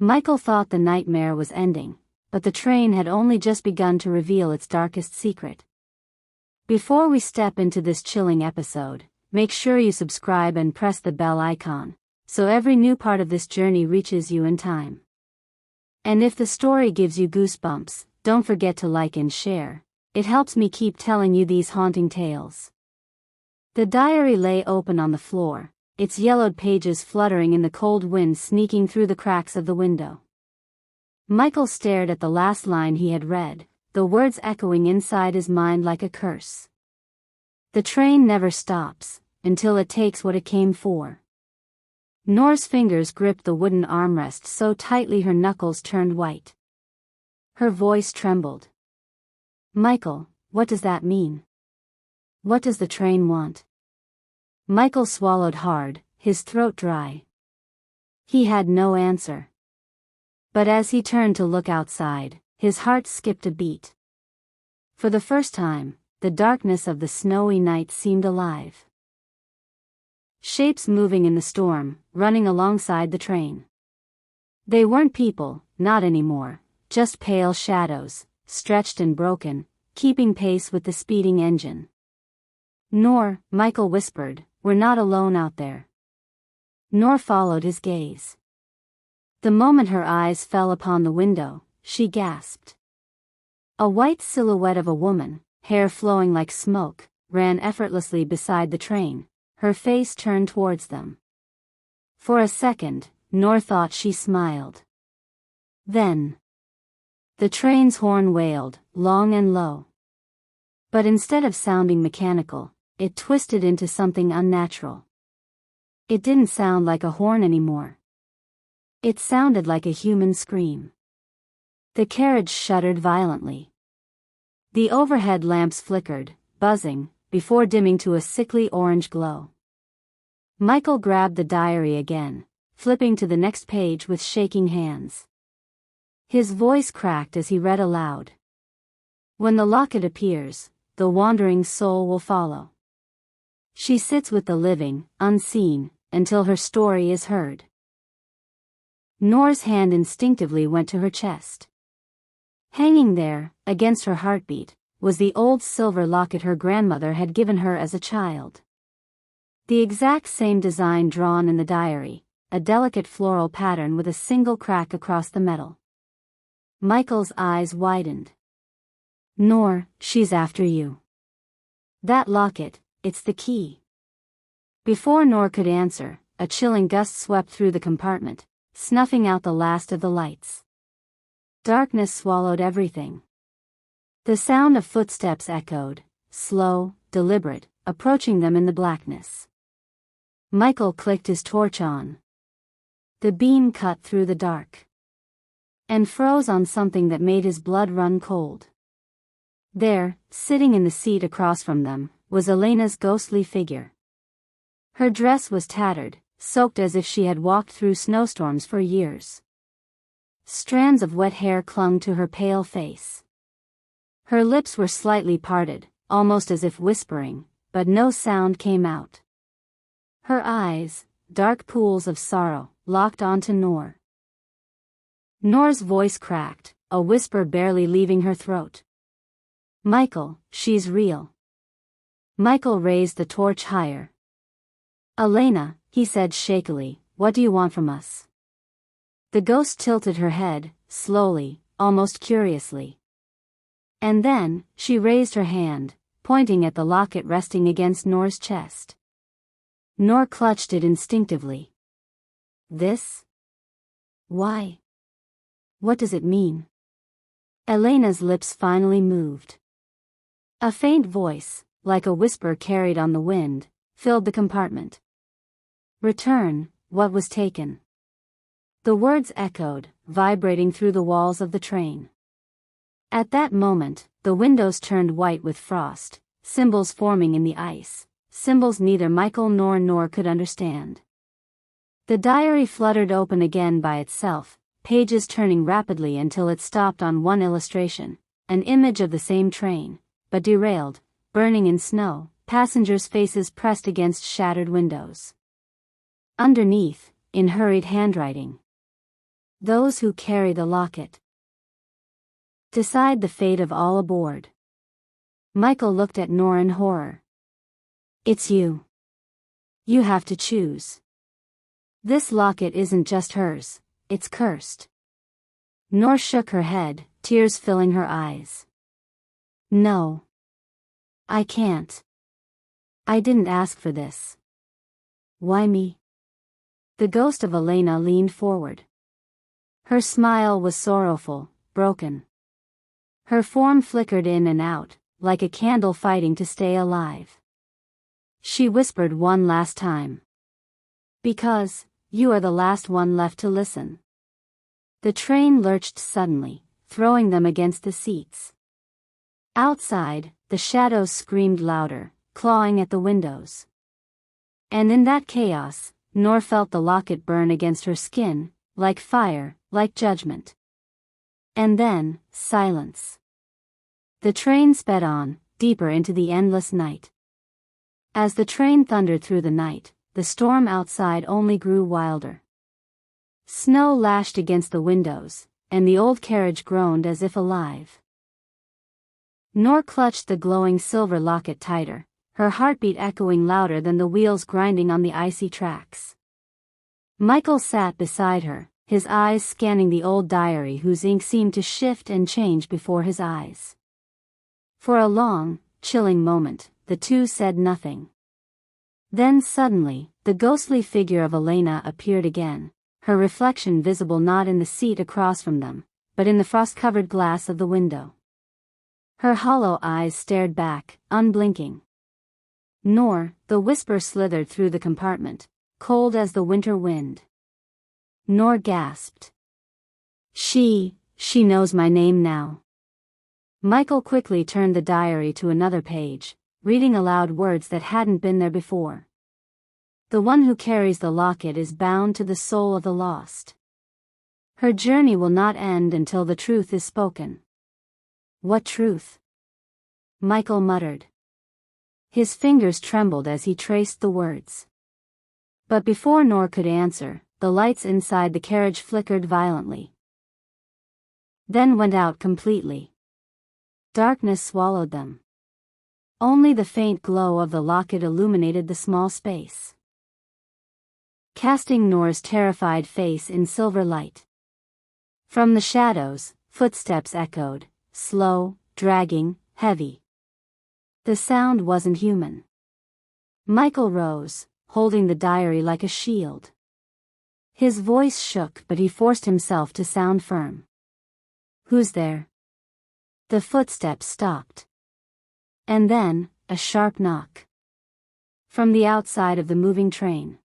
Michael thought the nightmare was ending, but the train had only just begun to reveal its darkest secret. Before we step into this chilling episode, make sure you subscribe and press the bell icon, so every new part of this journey reaches you in time. And if the story gives you goosebumps, don't forget to like and share. It helps me keep telling you these haunting tales. The diary lay open on the floor, its yellowed pages fluttering in the cold wind sneaking through the cracks of the window. Michael stared at the last line he had read, the words echoing inside his mind like a curse. The train never stops, until it takes what it came for. Noor's fingers gripped the wooden armrest so tightly her knuckles turned white. Her voice trembled. "Michael, what does that mean? What does the train want?" Michael swallowed hard, his throat dry. He had no answer. But as he turned to look outside, his heart skipped a beat. For the first time, the darkness of the snowy night seemed alive. Shapes moving in the storm, running alongside the train. They weren't people, not anymore, just pale shadows, stretched and broken, keeping pace with the speeding engine. "Noor," Michael whispered, "we're not alone out there." Noor followed his gaze. The moment her eyes fell upon the window, she gasped. A white silhouette of a woman, hair flowing like smoke, ran effortlessly beside the train, her face turned towards them. For a second, Noor thought she smiled. Then, the train's horn wailed, long and low. But instead of sounding mechanical, it twisted into something unnatural. It didn't sound like a horn anymore. It sounded like a human scream. The carriage shuddered violently. The overhead lamps flickered, buzzing, before dimming to a sickly orange glow. Michael grabbed the diary again, flipping to the next page with shaking hands. His voice cracked as he read aloud. "When the locket appears, the wandering soul will follow. She sits with the living, unseen, until her story is heard." Noor's hand instinctively went to her chest. Hanging there, against her heartbeat, was the old silver locket her grandmother had given her as a child. The exact same design drawn in the diary, a delicate floral pattern with a single crack across the metal. Michael's eyes widened. "Noor, she's after you. That locket, it's the key." Before Noor could answer, a chilling gust swept through the compartment, snuffing out the last of the lights. Darkness swallowed everything. The sound of footsteps echoed, slow, deliberate, approaching them in the blackness. Michael clicked his torch on. The beam cut through the dark and froze on something that made his blood run cold. There, sitting in the seat across from them, was Elena's ghostly figure. Her dress was tattered, soaked as if she had walked through snowstorms for years. Strands of wet hair clung to her pale face. Her lips were slightly parted, almost as if whispering, but no sound came out. Her eyes, dark pools of sorrow, locked onto Noor. Noor's voice cracked, a whisper barely leaving her throat. "Michael, she's real." Michael raised the torch higher. "Elena," he said shakily, "what do you want from us?" The ghost tilted her head, slowly, almost curiously. And then, she raised her hand, pointing at the locket resting against Noor's chest. Noor clutched it instinctively. "This? Why? What does it mean?" Elena's lips finally moved. A faint voice, like a whisper carried on the wind, filled the compartment. "Return what was taken." The words echoed, vibrating through the walls of the train. At that moment, the windows turned white with frost, symbols forming in the ice, symbols neither Michael nor Noor could understand. The diary fluttered open again by itself, pages turning rapidly until it stopped on one illustration, an image of the same train, but derailed, burning in snow, passengers' faces pressed against shattered windows. Underneath, in hurried handwriting, Those who carry the locket decide the fate of all aboard. Michael looked at Noor in horror. It's you. You have to choose. This locket isn't just hers, it's cursed. Noor shook her head, tears filling her eyes. No. I can't. I didn't ask for this. Why me? The ghost of Elena leaned forward. Her smile was sorrowful, broken. Her form flickered in and out, like a candle fighting to stay alive. She whispered one last time. Because, you are the last one left to listen. The train lurched suddenly, throwing them against the seats. Outside, the shadows screamed louder, clawing at the windows. And in that chaos, Noor felt the locket burn against her skin, like fire, like judgment. And then, silence. The train sped on, deeper into the endless night. As the train thundered through the night, the storm outside only grew wilder. Snow lashed against the windows, and the old carriage groaned as if alive. Noor clutched the glowing silver locket tighter, her heartbeat echoing louder than the wheels grinding on the icy tracks. Michael sat beside her, his eyes scanning the old diary whose ink seemed to shift and change before his eyes. For a long, chilling moment, the two said nothing. Then suddenly, the ghostly figure of Elena appeared again, her reflection visible not in the seat across from them, but in the frost-covered glass of the window. Her hollow eyes stared back, unblinking. Noor, the whisper slithered through the compartment, cold as the winter wind. Noor gasped. She knows my name now. Michael quickly turned the diary to another page, reading aloud words that hadn't been there before. The one who carries the locket is bound to the soul of the lost. Her journey will not end until the truth is spoken. What truth? Michael muttered. His fingers trembled as he traced the words. But before Noor could answer, the lights inside the carriage flickered violently. Then went out completely. Darkness swallowed them. Only the faint glow of the locket illuminated the small space, casting Noor's terrified face in silver light. From the shadows, footsteps echoed, slow, dragging, heavy. The sound wasn't human. Michael rose, holding the diary like a shield. His voice shook, but he forced himself to sound firm. Who's there? The footsteps stopped. And then, a sharp knock. From the outside of the moving train.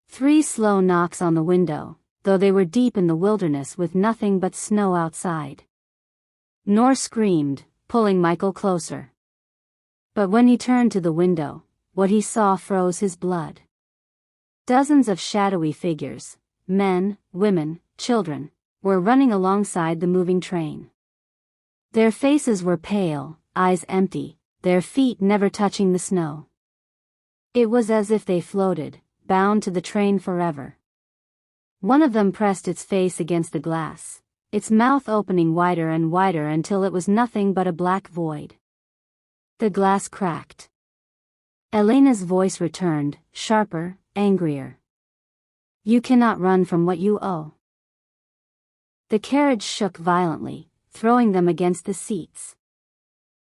3 slow knocks on the window, though they were deep in the wilderness with nothing but snow outside. Noor screamed, pulling Michael closer. But when he turned to the window, what he saw froze his blood. Dozens of shadowy figures, men, women, children, were running alongside the moving train. Their faces were pale, eyes empty, their feet never touching the snow. It was as if they floated, bound to the train forever. One of them pressed its face against the glass, its mouth opening wider and wider until it was nothing but a black void. The glass cracked. Elena's voice returned, sharper, angrier. You cannot run from what you owe. The carriage shook violently, throwing them against the seats.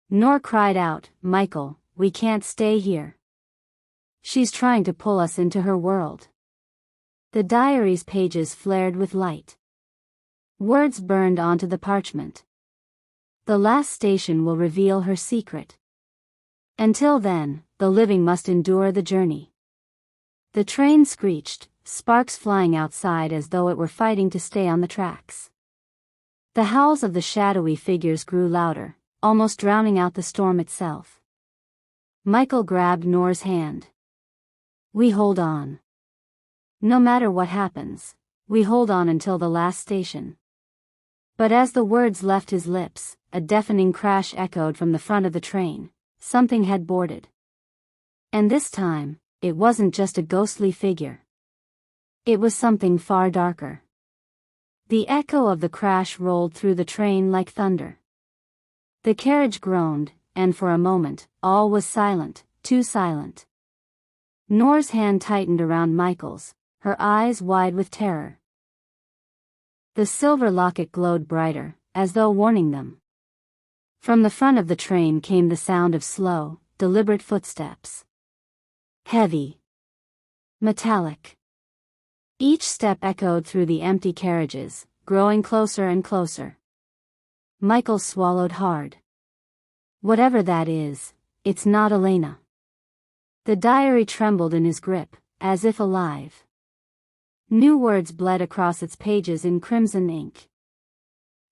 Noor cried out, Michael, we can't stay here. She's trying to pull us into her world. The diary's pages flared with light. Words burned onto the parchment. The last station will reveal her secret. Until then, the living must endure the journey. The train screeched, sparks flying outside as though it were fighting to stay on the tracks. The howls of the shadowy figures grew louder, almost drowning out the storm itself. Michael grabbed Noor's hand. We hold on. No matter what happens, we hold on until the last station. But as the words left his lips, a deafening crash echoed from the front of the train. Something had boarded. And this time, it wasn't just a ghostly figure. It was something far darker. The echo of the crash rolled through the train like thunder. The carriage groaned, and for a moment, all was silent, too silent. Noor's hand tightened around Michael's, her eyes wide with terror. The silver locket glowed brighter, as though warning them. From the front of the train came the sound of slow, deliberate footsteps. Heavy. Metallic. Each step echoed through the empty carriages, growing closer and closer. Michael swallowed hard. Whatever that is, it's not Elena. The diary trembled in his grip, as if alive. New words bled across its pages in crimson ink.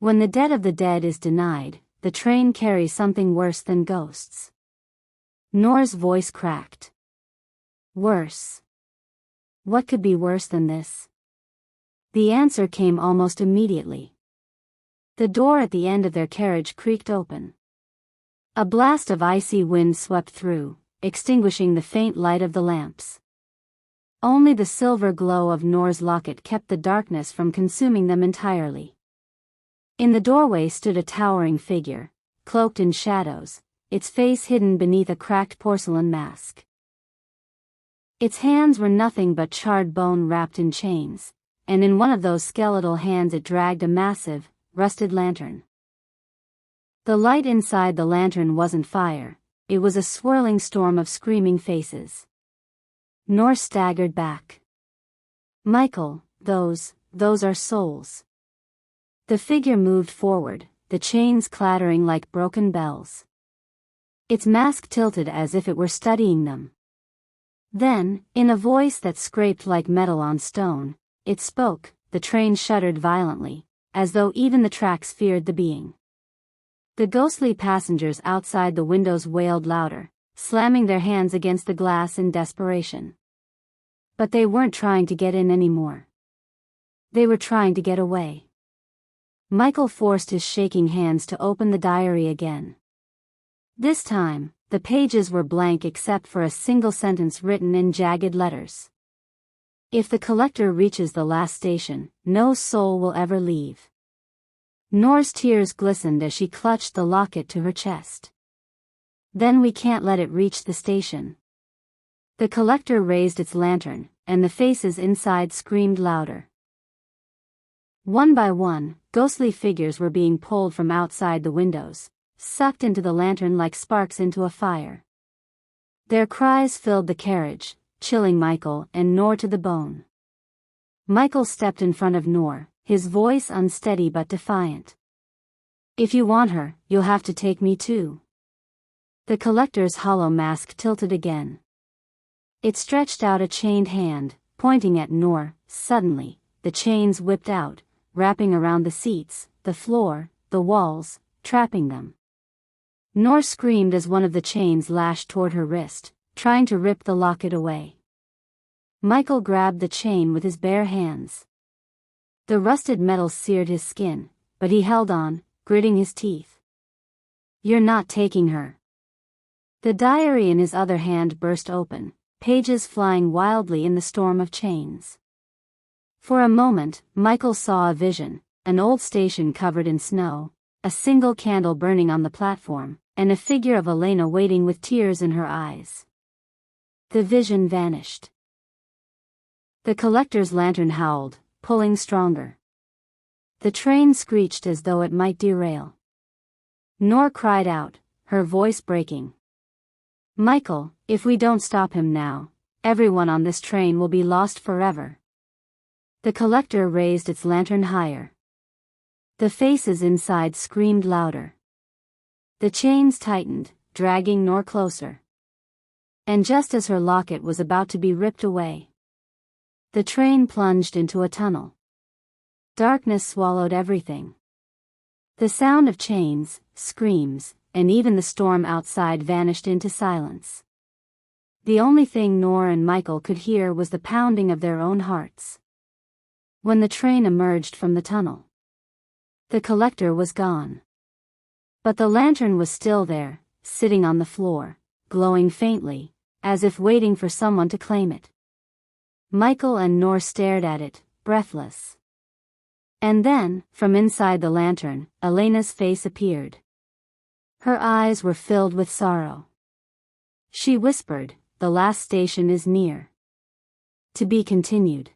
When the dead of the dead is denied, the train carries something worse than ghosts. Noor's voice cracked. Worse. What could be worse than this? The answer came almost immediately. The door at the end of their carriage creaked open. A blast of icy wind swept through, extinguishing the faint light of the lamps. Only the silver glow of Noor's locket kept the darkness from consuming them entirely. In the doorway stood a towering figure, cloaked in shadows, its face hidden beneath a cracked porcelain mask. Its hands were nothing but charred bone wrapped in chains, and in one of those skeletal hands it dragged a massive, rusted lantern. The light inside the lantern wasn't fire, it was a swirling storm of screaming faces. Noor staggered back. Michael, those are souls. The figure moved forward, the chains clattering like broken bells. Its mask tilted as if it were studying them. Then, in a voice that scraped like metal on stone, it spoke. The train shuddered violently, as though even the tracks feared the being. The ghostly passengers outside the windows wailed louder, slamming their hands against the glass in desperation. But they weren't trying to get in anymore. They were trying to get away. Michael forced his shaking hands to open the diary again. This time, the pages were blank except for a single sentence written in jagged letters. If the collector reaches the last station, no soul will ever leave. Noor's tears glistened as she clutched the locket to her chest. Then we can't let it reach the station. The collector raised its lantern, and the faces inside screamed louder. One by one, ghostly figures were being pulled from outside the windows, sucked into the lantern like sparks into a fire. Their cries filled the carriage, chilling Michael and Noor to the bone. Michael stepped in front of Noor, his voice unsteady but defiant. If you want her, you'll have to take me too. The collector's hollow mask tilted again. It stretched out a chained hand, pointing at Noor. Suddenly, the chains whipped out, wrapping around the seats, the floor, the walls, trapping them. Noor screamed as one of the chains lashed toward her wrist, trying to rip the locket away. Michael grabbed the chain with his bare hands. The rusted metal seared his skin, but he held on, gritting his teeth. You're not taking her. The diary in his other hand burst open, pages flying wildly in the storm of chains. For a moment, Michael saw a vision, an old station covered in snow, a single candle burning on the platform, and a figure of Elena waiting with tears in her eyes. The vision vanished. The collector's lantern howled, pulling stronger. The train screeched as though it might derail. Noor cried out, her voice breaking. Michael, if we don't stop him now, everyone on this train will be lost forever. The collector raised its lantern higher. The faces inside screamed louder. The chains tightened, dragging Noor closer. And just as her locket was about to be ripped away, the train plunged into a tunnel. Darkness swallowed everything. The sound of chains, screams, and even the storm outside vanished into silence. The only thing Noor and Michael could hear was the pounding of their own hearts. When the train emerged from the tunnel, the collector was gone. But the lantern was still there, sitting on the floor, glowing faintly, as if waiting for someone to claim it. Michael and Noor stared at it, breathless. And then, from inside the lantern, Elena's face appeared. Her eyes were filled with sorrow. She whispered, "The last station is near." To be continued.